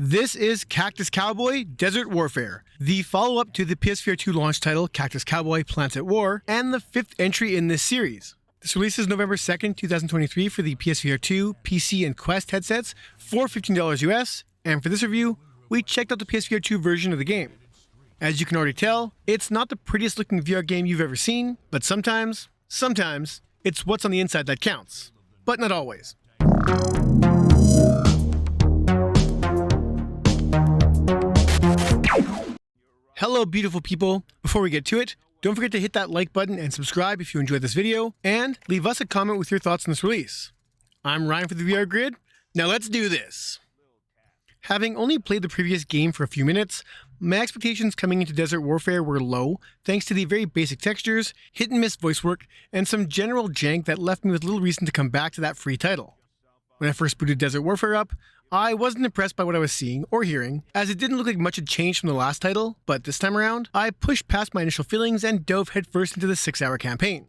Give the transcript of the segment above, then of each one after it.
This is Cactus Cowboy Desert Warfare, the follow-up to the PSVR 2 launch title Cactus Cowboy Plants at War, and the 5th entry in this series. This releases November 2nd, 2023 for the PSVR 2, PC, and Quest headsets for $15 US, and for this review, we checked out the PSVR 2 version of the game. As you can already tell, it's not the prettiest looking VR game you've ever seen, but sometimes, it's what's on the inside that counts. But not always. Hello beautiful people, before we get to it, don't forget to hit that like button and subscribe if you enjoyed this video, and leave us a comment with your thoughts on this release. I'm Ryan for the VR Grid, now let's do this! Having only played the previous game for a few minutes, my expectations coming into Desert Warfare were low thanks to the very basic textures, hit and miss voice work, and some general jank that left me with little reason to come back to that free title. When I first booted Desert Warfare up, I wasn't impressed by what I was seeing or hearing, as it didn't look like much had changed from the last title, but this time around, I pushed past my initial feelings and dove headfirst into the 6-hour campaign.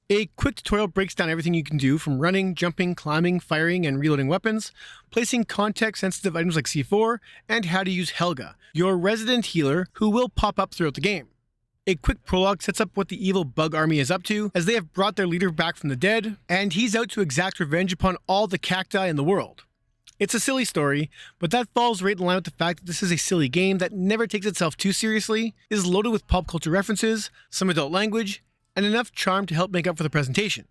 A quick tutorial breaks down everything you can do from running, jumping, climbing, firing, and reloading weapons, placing context-sensitive items like C4, and how to use Helga, your resident healer who will pop up throughout the game. A quick prologue sets up what the evil bug army is up to, as they have brought their leader back from the dead, and he's out to exact revenge upon all the cacti in the world. It's a silly story, but that falls right in line with the fact that this is a silly game that never takes itself too seriously, is loaded with pop culture references, some adult language, and enough charm to help make up for the presentation.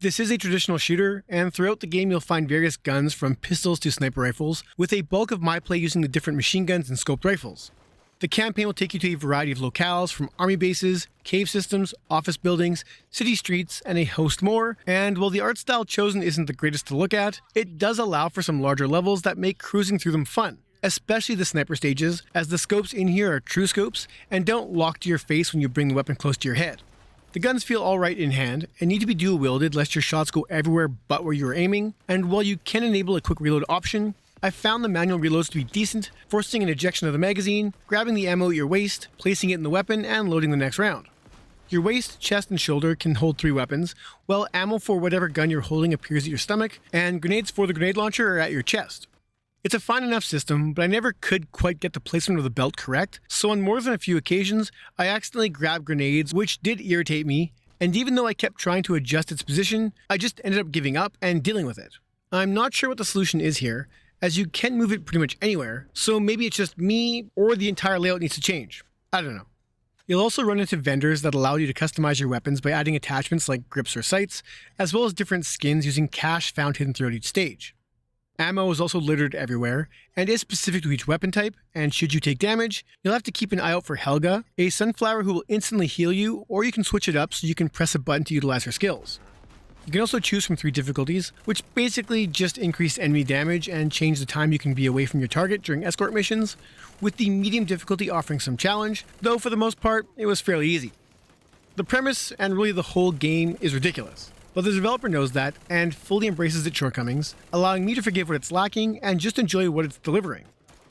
This is a traditional shooter, and throughout the game you'll find various guns from pistols to sniper rifles, with a bulk of my play using the different machine guns and scoped rifles. The campaign will take you to a variety of locales from army bases, cave systems, office buildings, city streets, and a host more, and while the art style chosen isn't the greatest to look at, it does allow for some larger levels that make cruising through them fun, especially the sniper stages, as the scopes in here are true scopes and don't lock to your face when you bring the weapon close to your head. The guns feel alright in hand, and need to be dual-wielded lest your shots go everywhere but where you are aiming, and while you can enable a quick reload option, I found the manual reloads to be decent, forcing an ejection of the magazine, grabbing the ammo at your waist, placing it in the weapon, and loading the next round. Your waist, chest, and shoulder can hold 3 weapons, while ammo for whatever gun you're holding appears at your stomach, and grenades for the grenade launcher are at your chest. It's a fine enough system, but I never could quite get the placement of the belt correct, so on more than a few occasions, I accidentally grabbed grenades, which did irritate me, and even though I kept trying to adjust its position, I just ended up giving up and dealing with it. I'm not sure what the solution is here, as you can move it pretty much anywhere, so maybe it's just me, or the entire layout needs to change. I don't know. You'll also run into vendors that allow you to customize your weapons by adding attachments like grips or sights, as well as different skins using cash found hidden throughout each stage. Ammo is also littered everywhere, and is specific to each weapon type, and should you take damage, you'll have to keep an eye out for Helga, a sunflower who will instantly heal you, or you can switch it up so you can press a button to utilize her skills. You can also choose from 3 difficulties, which basically just increase enemy damage and change the time you can be away from your target during escort missions, with the medium difficulty offering some challenge, though for the most part, it was fairly easy. The premise, and really the whole game, is ridiculous, but the developer knows that and fully embraces its shortcomings, allowing me to forgive what it's lacking and just enjoy what it's delivering.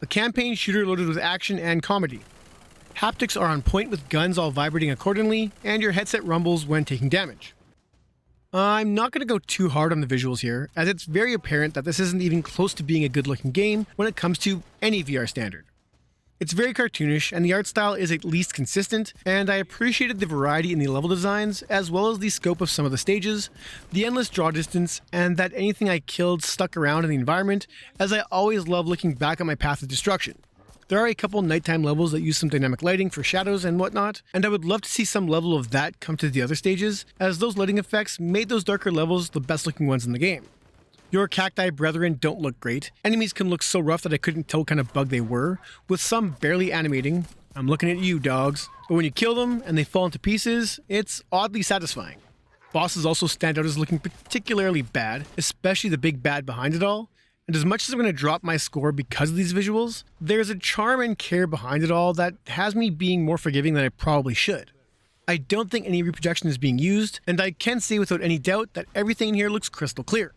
A campaign shooter loaded with action and comedy. Haptics are on point with guns all vibrating accordingly, and your headset rumbles when taking damage. I'm not going to go too hard on the visuals here, as it's very apparent that this isn't even close to being a good looking game when it comes to any VR standard. It's very cartoonish, and the art style is at least consistent, and I appreciated the variety in the level designs, as well as the scope of some of the stages, the endless draw distance, and that anything I killed stuck around in the environment, as I always love looking back on my path of destruction. There are a couple nighttime levels that use some dynamic lighting for shadows and whatnot, and I would love to see some level of that come to the other stages, as those lighting effects made those darker levels the best looking ones in the game. Your cacti brethren don't look great. Enemies can look so rough that I couldn't tell what kind of bug they were, with some barely animating. I'm looking at you, dogs. But when you kill them and they fall into pieces, it's oddly satisfying. Bosses also stand out as looking particularly bad, especially the big bad behind it all. And as much as I'm going to drop my score because of these visuals, there's a charm and care behind it all that has me being more forgiving than I probably should. I don't think any reproduction is being used, and I can say without any doubt that everything in here looks crystal clear.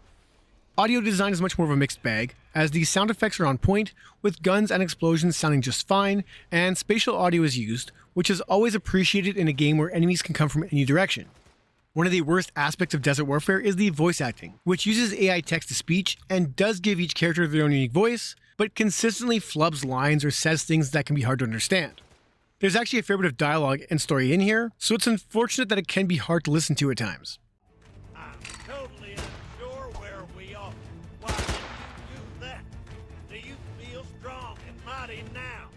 Audio design is much more of a mixed bag, as the sound effects are on point, with guns and explosions sounding just fine, and spatial audio is used, which is always appreciated in a game where enemies can come from any direction. One of the worst aspects of Desert Warfare is the voice acting, which uses AI text-to-speech and does give each character their own unique voice, but consistently flubs lines or says things that can be hard to understand. There's actually a fair bit of dialogue and story in here, so it's unfortunate that it can be hard to listen to at times. I'm totally unsure where we are. Why did you do that? Do you feel strong and mighty now?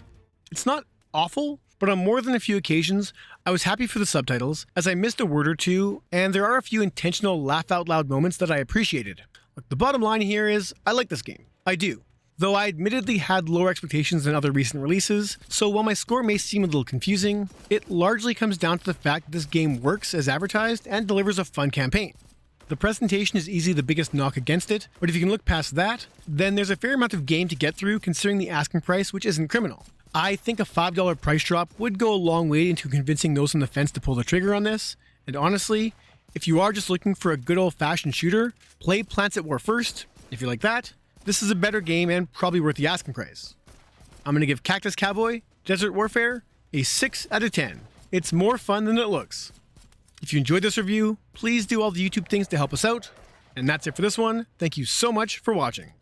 It's not awful, but on more than a few occasions, I was happy for the subtitles, as I missed a word or two, and there are a few intentional laugh-out-loud moments that I appreciated. Look, the bottom line here is, I like this game. I do. Though I admittedly had lower expectations than other recent releases, so while my score may seem a little confusing, it largely comes down to the fact that this game works as advertised and delivers a fun campaign. The presentation is easily the biggest knock against it, but if you can look past that, then there's a fair amount of game to get through considering the asking price, which isn't criminal. I think a $5 price drop would go a long way into convincing those on the fence to pull the trigger on this, and honestly, if you are just looking for a good old-fashioned shooter, play Plants at War first. If you like that, this is a better game and probably worth the asking price. I'm going to give Cactus Cowboy Desert Warfare a 6 out of 10. It's more fun than it looks. If you enjoyed this review, please do all the YouTube things to help us out. And that's it for this one. Thank you so much for watching.